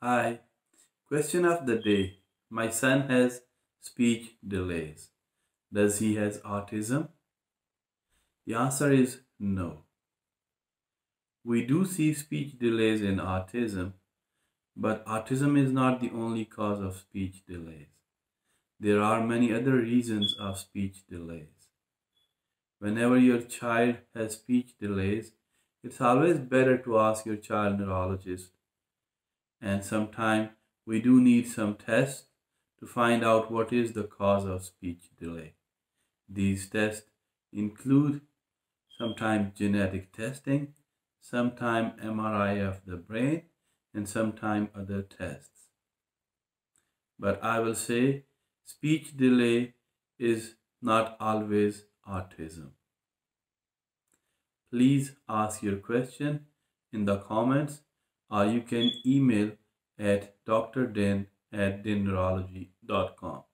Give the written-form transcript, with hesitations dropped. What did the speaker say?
Hi, question of the day. My son has speech delays. Does he has autism? The answer is no. We do see speech delays in autism, but autism is not the only cause of speech delays. There are many other reasons of speech delays. Whenever your child has speech delays, it's always better to ask your child neurologist, and sometimes we do need some tests to find out what is the cause of speech delay. These tests include sometimes genetic testing, sometimes MRI of the brain, and sometimes other tests. But I will say speech delay is not always autism. Please ask your question in the comments, or you can email at drdin@dinneurology.com.